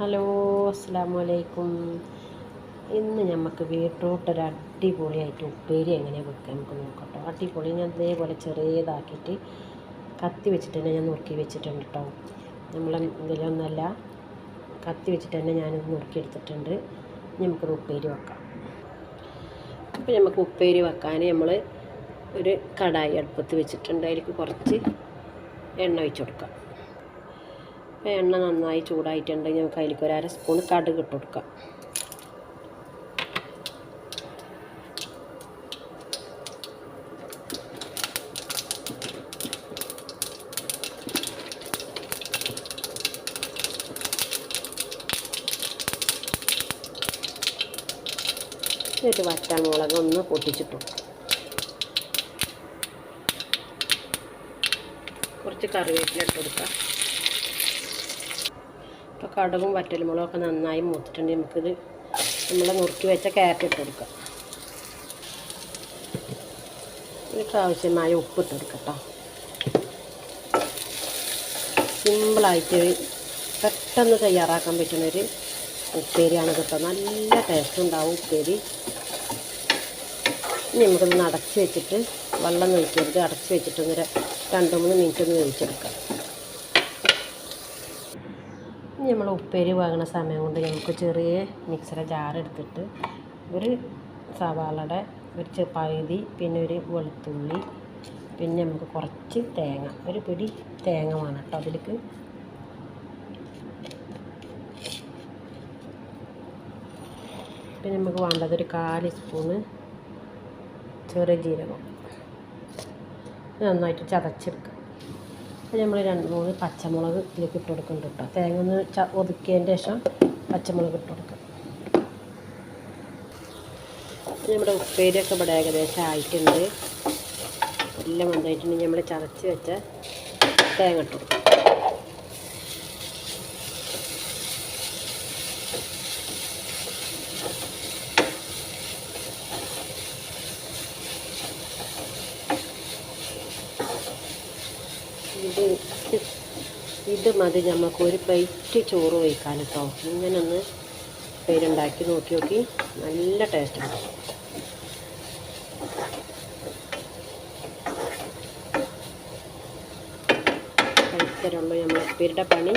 Hello, അസ്സലാമു അലൈക്കും. ഇന്ന് നമുക്ക് ബീട്രൂട്ട് ഒരു അടിപൊളിയായിട്ട് ഉപ്പേരി എങ്ങനെയാണ് വെക്കുക നമുക്ക് നോക്കട്ടോ. അടിപൊളി. ഞാൻ ഇതേപോലെ ചെറിയതാക്കിയിട്ട് കത്തി വെച്ചിട്ട് തന്നെ ഞാൻ നുറുക്കി വെച്ചിട്ടുണ്ട് കേട്ടോ. ഇതിലൊന്നല്ല, കത്തി വെച്ചിട്ട് തന്നെ ഞാനിത് നുറുക്കിയെടുത്തിട്ടുണ്ട്. നമുക്കൊരു ഉപ്പേരി വെക്കാം. അപ്പോൾ നമുക്ക് ഉപ്പേരി വെക്കാൻ നമ്മൾ ഒരു കടായി അടുപ്പത്ത് വെച്ചിട്ടുണ്ട്. അതിലേക്ക് കുറച്ച് എണ്ണ ഒഴിച്ച് കൊടുക്കാം. അപ്പോൾ എണ്ണ നന്നായി ചൂടായിട്ടുണ്ടെങ്കിൽ നമുക്ക് അതിലേക്ക് ഒരു 1/2 സ്പൂൺ കടുക് ഇട്ട് കൊടുക്കാം. എന്നിട്ട് വറ്റൽമുളക് ഒന്ന് പൊട്ടിച്ചിട്ടു. കുറച്ച് കറിവേപ്പില ഇട്ട് കൊടുക്കാം. ഇപ്പോൾ കടുകും വറ്റൽമുളകൊക്കെ നന്നായി മൂത്തിട്ടുണ്ട്. നമുക്കിത് നമ്മൾ നുറുക്കി വെച്ച ക്യാരറ്റ് ഇട്ട് കൊടുക്കാം. ഇതിലേക്ക് ആവശ്യമായ ഉപ്പ് ഇട്ട് കൊടുക്കട്ടോ. സിമ്പിളായിട്ട് പെട്ടെന്ന് തയ്യാറാക്കാൻ പറ്റുന്നൊരു ഉപ്പേരിയാണ് കേട്ടോ. നല്ല ടേസ്റ്റ് ഉണ്ടാവും ഉപ്പേരി. ഇനി നമുക്കൊന്ന് അടച്ച് വെച്ചിട്ട് വെള്ളം ഒഴിക്കരുത്, അടച്ച് വെച്ചിട്ട് 2-3 മിനിറ്റ് ഒന്ന് വേവിച്ചെടുക്കാം. ഇനി നമ്മൾ ഉപ്പേരി വാങ്ങുന്ന സമയം കൊണ്ട് നമുക്ക് ചെറിയ മിക്സിയുടെ ജാർ എടുത്തിട്ട് ഒരു സവാളയുടെ ഒരു പകുതി, പിന്നെ ഒരു വെളുത്തുള്ളി, പിന്നെ നമുക്ക് കുറച്ച് തേങ്ങ, ഒരു പിടി തേങ്ങ വേണം കേട്ടോ അതിലേക്ക്. പിന്നെ നമുക്ക് വേണ്ടത് ഒരു 1/4 സ്പൂണ് ചെറിയ ജീരകം. നന്നായിട്ട് ചതച്ചെടുക്കുക. അപ്പോൾ നമ്മൾ 2-3 പച്ചമുളക് ഇതിലേക്ക് ഇട്ട് കൊടുക്കുന്നുണ്ട് കേട്ടോ. തേങ്ങ ഒന്ന് ഒതുക്കിയതിൻ്റെ ശേഷം പച്ചമുളക് ഇട്ട് കൊടുക്കുക. നമ്മുടെ ഉപ്പേരിയൊക്കെ ഇവിടെ ഏകദേശം ആയിട്ടുണ്ട്. എല്ലാം വന്നായിട്ടുണ്ടെങ്കിൽ നമ്മൾ ചതച്ച് വെച്ച തേങ്ങ ഇട്ട് കൊടുക്കുക. ഇത് മതി നമുക്ക് ഒരു പ്ലേറ്റ് ചോറ് വയ്ക്കാൻ കേട്ടോ. ഇങ്ങനെ ഒന്ന് പേരുണ്ടാക്കി നോക്കി നല്ല ടേസ്റ്റ് ഉണ്ട്. കഴിച്ചരുള്ളൂ നമ്മൾ ഉപ്പേരിയുടെ പണി.